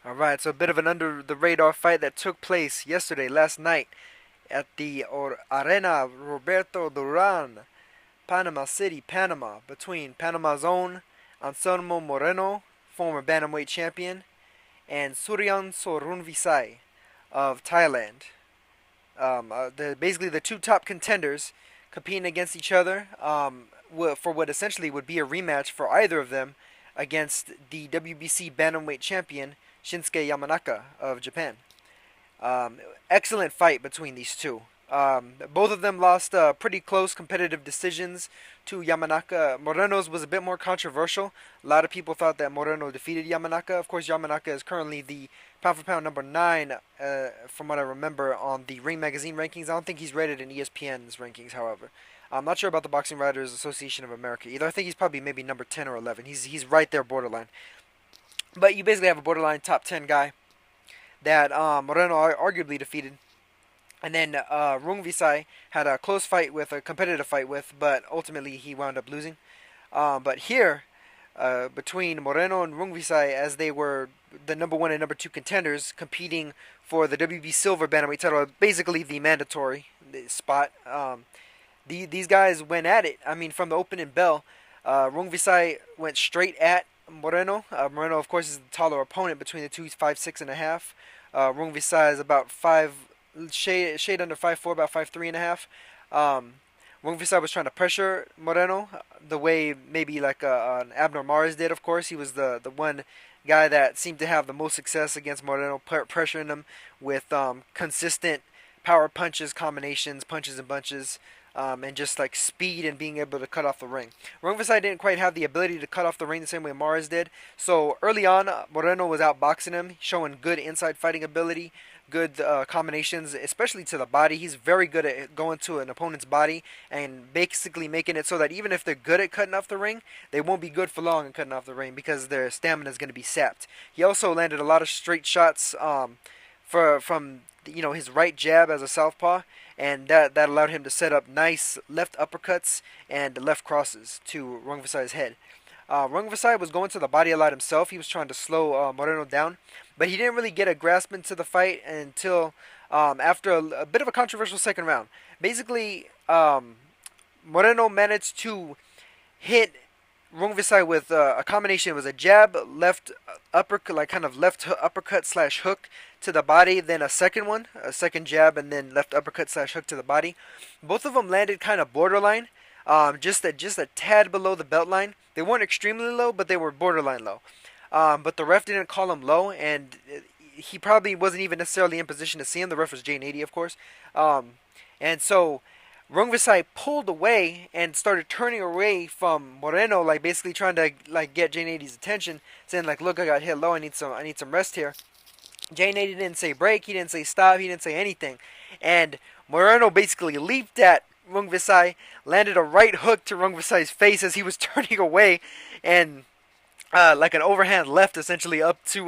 Alright, so a bit of an under the radar fight that took place yesterday, last night, at the Arena Roberto Duran, Panama City, Panama, between Panama's own Anselmo Moreno, former Bantamweight champion, and Suriyan Sor Rungvisai of Thailand. Basically the two top contenders competing against each other for what essentially would be a rematch for either of them against the WBC Bantamweight champion Shinsuke Yamanaka of Japan. Um, Excellent fight between these two. Both of them lost pretty close competitive decisions to Yamanaka. Moreno's was a bit more controversial. A lot of people thought that Moreno defeated Yamanaka. Of course, Yamanaka is currently the pound for pound number 9, from what I remember, on the Ring Magazine rankings. I don't think he's rated in ESPN's rankings, however. I'm not sure about the Boxing Writers Association of America either. I think he's probably maybe number 10 or 11. He's right there borderline. But you basically have a borderline top 10 guy that Moreno arguably defeated. And then Rungvisai had a close fight with, a competitive fight with, but ultimately he wound up losing. But here, between Moreno and Rungvisai, as they were the number 1 and number 2 contenders competing for the WB Silver Bantamweight title, basically the mandatory spot, these guys went at it. I mean, from the opening bell, Rungvisai went straight at Moreno. Moreno, of course, is the taller opponent between the two. He's 5'6.5". Rungvisai is about shade under 5'4", about 5'3.5". Rungvisai was trying to pressure Moreno the way maybe like an Abner Mares did. Of course, he was the one guy that seemed to have the most success against Moreno, pressuring him with consistent power punches, combinations, punches and bunches, and just like speed and being able to cut off the ring. Rungvisai didn't quite have the ability to cut off the ring the same way Mares did. So early on, Moreno was outboxing him, showing good inside fighting ability, good combinations, especially to the body. He's very good at going to an opponent's body and basically making it so that even if they're good at cutting off the ring, they won't be good for long in cutting off the ring because their stamina is going to be sapped. He also landed a lot of straight shots from his right jab as a southpaw, and that allowed him to set up nice left uppercuts and left crosses to Rungvisai's head. Rungvisai was going to the body a lot himself. He was trying to slow Moreno down, but he didn't really get a grasp into the fight until after a bit of a controversial second round. Basically, Moreno managed to hit Rungvisai with a combination. It was a jab, left uppercut, like kind of left uppercut slash hook to the body, then a second jab, and then left uppercut slash hook to the body. Both of them landed kind of borderline, just a tad below the belt line. They weren't extremely low, but they were borderline low. But the ref didn't call him low, and he probably wasn't even necessarily in position to see him. The ref was Jay Nady, of course. And so Rungvisai pulled away and started turning away from Moreno, like basically trying to like get Jay Nady's attention, saying like, "Look, I got hit low. I need some rest here." Jay Nady didn't say break. He didn't say stop. He didn't say anything. And Moreno basically leaped at Rungvisai, landed a right hook to Rungvisai's face as he was turning away, and like an overhand left essentially up to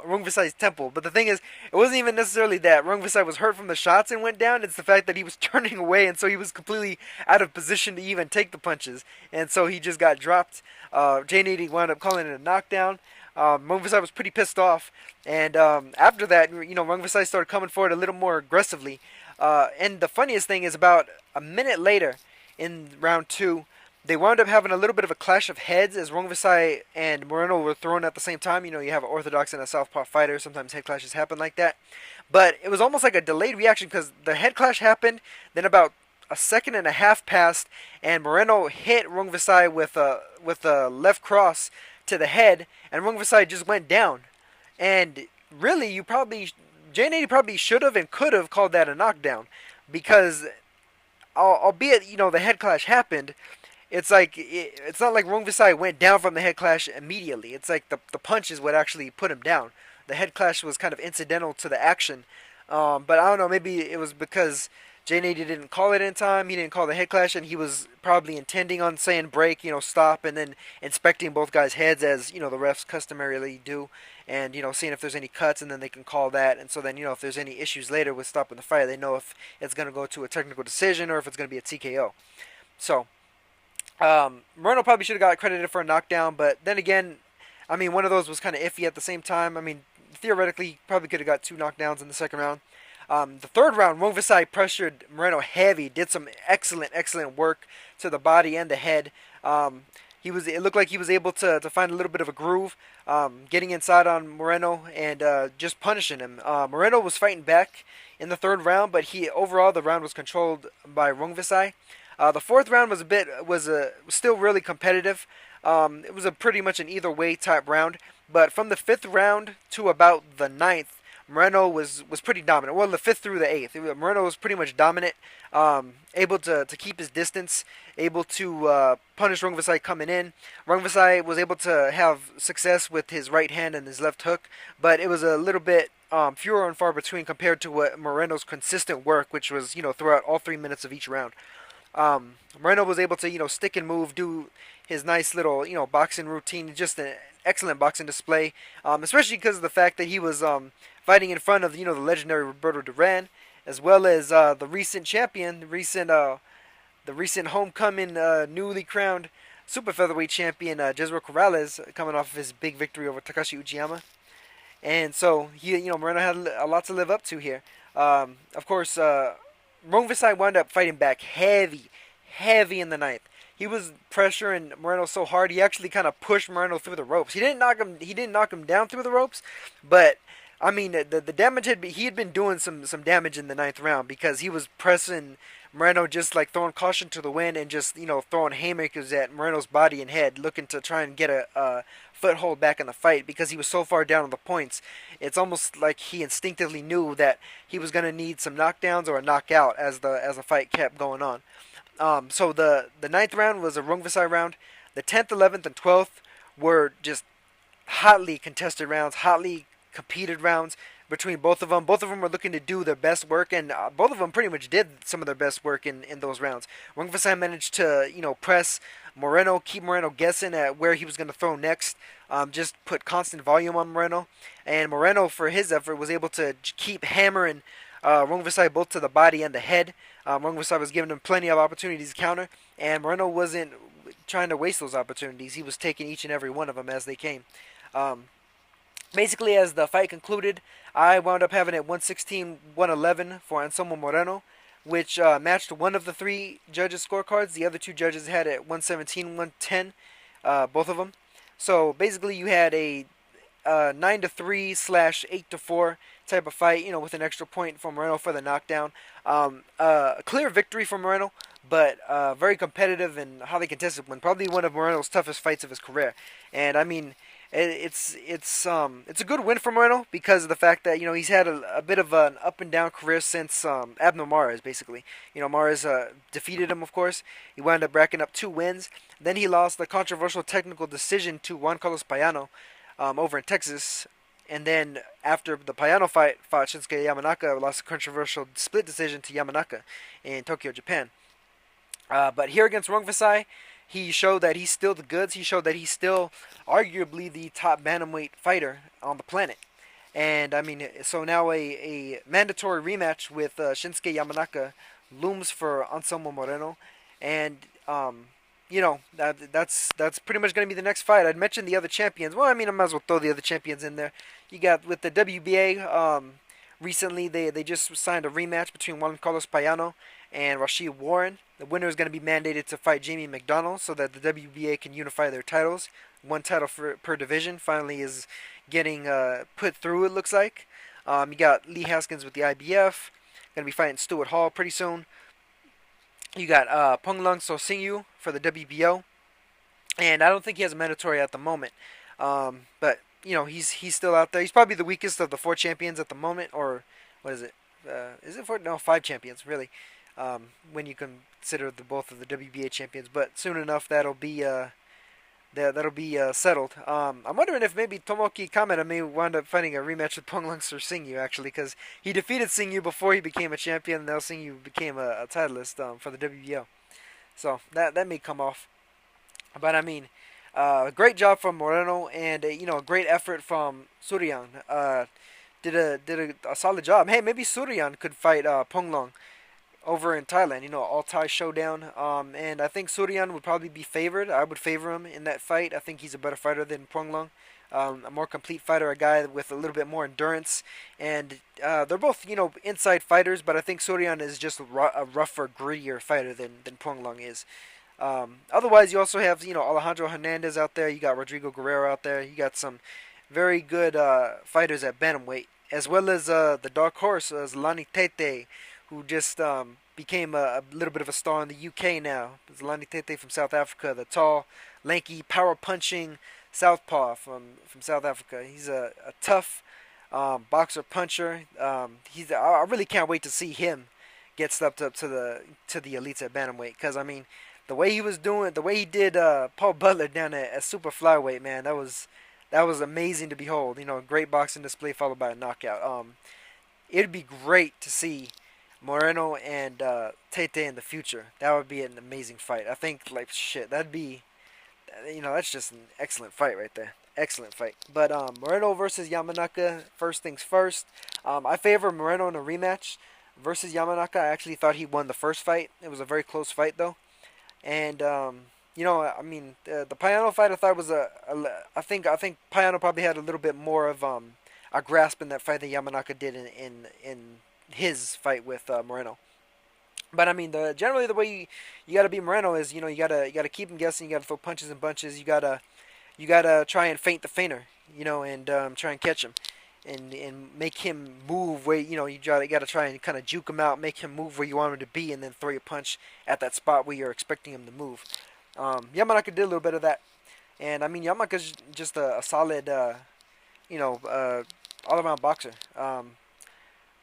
Rungvisai's temple. But the thing is, it wasn't even necessarily that Rungvisai was hurt from the shots and went down. It's the fact that he was turning away, and so he was completely out of position to even take the punches. And so he just got dropped. Jay Nady wound up calling it a knockdown. Rungvisai was pretty pissed off. And after that, Rungvisai started coming forward a little more aggressively. And the funniest thing is about a minute later in round 2, they wound up having a little bit of a clash of heads as Rungvisai and Moreno were thrown at the same time. You have an orthodox and a southpaw fighter. Sometimes head clashes happen like that. But it was almost like a delayed reaction because the head clash happened, then about a second and a half passed, and Moreno hit Rungvisai with a left cross to the head, and Rungvisai just went down. And really, Jay Nady probably should have and could have called that a knockdown because, albeit the head clash happened, it's not like Rungvisai went down from the head clash immediately. It's like the punch is what actually put him down. The head clash was kind of incidental to the action. But I don't know, maybe it was because Jay Nady didn't call it in time. He didn't call the head clash, and he was probably intending on saying break, stop, and then inspecting both guys' heads as, the refs customarily do, and, seeing if there's any cuts, and then they can call that. And so then, if there's any issues later with stopping the fight, they know if it's going to go to a technical decision or if it's going to be a TKO. So, Moreno probably should have got credited for a knockdown, but then again, I mean, one of those was kind of iffy at the same time. I mean, theoretically probably could have got 2 knockdowns in the second round. The third round, Rungvisai pressured Moreno heavy, did some excellent work to the body and the head. It looked like he was able to find a little bit of a groove, getting inside on Moreno and just punishing him. Moreno was fighting back in the third round, but overall the round was controlled by Rungvisai. The fourth round was still really competitive. It was pretty much an either way type round, but from the fifth round to about the ninth, Moreno was pretty dominant. Well, the fifth through the eighth, Moreno was pretty much dominant, able to keep his distance, able to punish Rungvisai coming in. Rungvisai was able to have success with his right hand and his left hook, but it was a little bit fewer and far between compared to what Moreno's consistent work, which was throughout all 3 minutes of each round. Moreno was able to stick and move, do his nice little boxing routine, just an excellent boxing display, especially because of the fact that he was fighting in front of the legendary Roberto Duran, as well as the recent champion, the recent homecoming, newly crowned super featherweight champion Jezreel Corrales, coming off of his big victory over Takashi Uchiyama. And so Moreno had a lot to live up to here. Of course, Rungvisai wound up fighting back heavy in the ninth. He was pressuring Moreno so hard he actually kind of pushed Moreno through the ropes. He didn't knock him down through the ropes, but I mean the damage he had been doing some damage in the ninth round because he was pressing Moreno, just like throwing caution to the wind and just throwing haymakers at Moreno's body and head, looking to try and get a foothold back in the fight because he was so far down on the points. It's almost like he instinctively knew that he was going to need some knockdowns or a knockout as the fight kept going on. So the ninth round was a Rungvisai round. The 10th, 11th, and 12th were just hotly contested rounds, hotly competed rounds between both of them. Both of them were looking to do their best work, and both of them pretty much did some of their best work in those rounds. Rungvisai managed to press Moreno, keep Moreno guessing at where he was going to throw next, just put constant volume on Moreno, and Moreno, for his effort, was able to keep hammering Rungvisai both to the body and the head. Rungvisai was giving him plenty of opportunities to counter, and Moreno wasn't trying to waste those opportunities. He was taking each and every one of them as they came. Basically, as the fight concluded, I wound up having it 116-111 for Anselmo Moreno, which matched one of the three judges' scorecards. The other two judges had it 117-110, both of them. So basically, you had a 9-3/8-4 type of fight, with an extra point for Moreno for the knockdown. A clear victory for Moreno, but very competitive and highly contested one. Probably one of Moreno's toughest fights of his career. And I mean, it's a good win for Moreno because of the fact that he's had a bit of an up and down career since Abner Mares. Basically, Mares defeated him, of course. He wound up racking up 2 wins. Then he lost the controversial technical decision to Juan Carlos Payano over in Texas. And then after the Payano fight, Shinsuke Yamanaka lost a controversial split decision to Yamanaka in Tokyo, Japan. But here against Rungvisai, he showed that he's still the goods. He showed that he's still arguably the top bantamweight fighter on the planet. And I mean, so now a mandatory rematch with Shinsuke Yamanaka looms for Anselmo Moreno. And that's pretty much going to be the next fight. I'd mentioned the other champions. Well, I mean, I might as well throw the other champions in there. You got with the WBA. Recently, they just signed a rematch between Juan Carlos Payano and Rashid Warren. The winner is going to be mandated to fight Jamie McDonnell so that the WBA can unify their titles. One title per division finally is getting put through, it looks like. You got Lee Haskins with the IBF. Going to be fighting Stuart Hall pretty soon. You got Ponglang Sosingyu for the WBO. And I don't think he has a mandatory at the moment. But, he's still out there. He's probably the weakest of the 4 champions at the moment. Or, what is it? Is it 4? No, 5 champions, really. When you consider both of the WBA champions. But soon enough, that'll be settled. I'm wondering if maybe Tomoki Kameda may wind up fighting a rematch with Ponglang Sosingyu, actually, because he defeated Singyu before he became a champion, and now Singyu became a titleist for the WBO. So that may come off. But I mean, great job from Moreno, and a great effort from Suriyan. Did a solid job. Hey, maybe Suriyan could fight Ponglang over in Thailand, all-Thai showdown. And I think Suriyan would probably be favored. I would favor him in that fight. I think he's a better fighter than Ponglang. a more complete fighter, a guy with a little bit more endurance, and they're both inside fighters. But I think Suriyan is just a rougher, grittier fighter than Pong Long is. Otherwise, you also have Alejandro Hernandez out there. You got Rodrigo Guerrero out there. You got some very good fighters at bantamweight, as well as the dark horse Zlani Tete, who just became a little bit of a star in the UK now. Zlani Tete from South Africa, the tall, lanky, power punching southpaw from South Africa. He's a tough boxer puncher. I really can't wait to see him get stepped up to the elites at bantamweight, because I mean the way he was doing, the way he did Paul Butler down at super flyweight, man, that was amazing to behold. Great boxing display followed by a knockout. It'd be great to see Moreno and Tete in the future. That would be an amazing fight. I think like shit, that'd be, that's just an excellent fight right there. Excellent fight. But Moreno versus Yamanaka, first things first. I favor Moreno in a rematch versus Yamanaka. I actually thought he won the first fight. It was a very close fight though. And I mean, the Payano fight I thought was I think Payano probably had a little bit more of a grasp in that fight than Yamanaka did in his fight with Moreno. But I mean, generally the way you got to beat Moreno is you gotta keep him guessing. You gotta throw punches and bunches. You gotta try and feint the fainter. And try and catch him, and make him move where you gotta try and kind of juke him out, make him move where you want him to be, and then throw your punch at that spot where you're expecting him to move. Yamanaka did a little bit of that, and I mean Yamanaka's just a solid, all around boxer.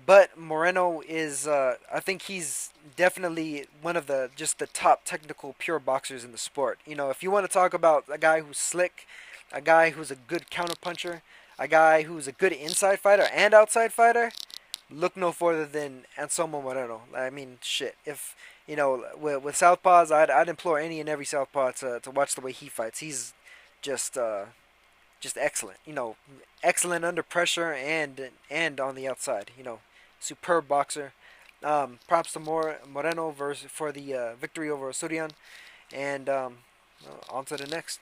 But Moreno is, I think he's definitely one of the top technical pure boxers in the sport. If you want to talk about a guy who's slick, a guy who's a good counterpuncher, a guy who's a good inside fighter and outside fighter, look no further than Anselmo Moreno. I mean, shit. If with southpaws, I'd implore any and every southpaw to watch the way he fights. He's just excellent. Excellent under pressure and on the outside. Superb boxer. Props to Moreno for the victory over Suriyan, and on to the next.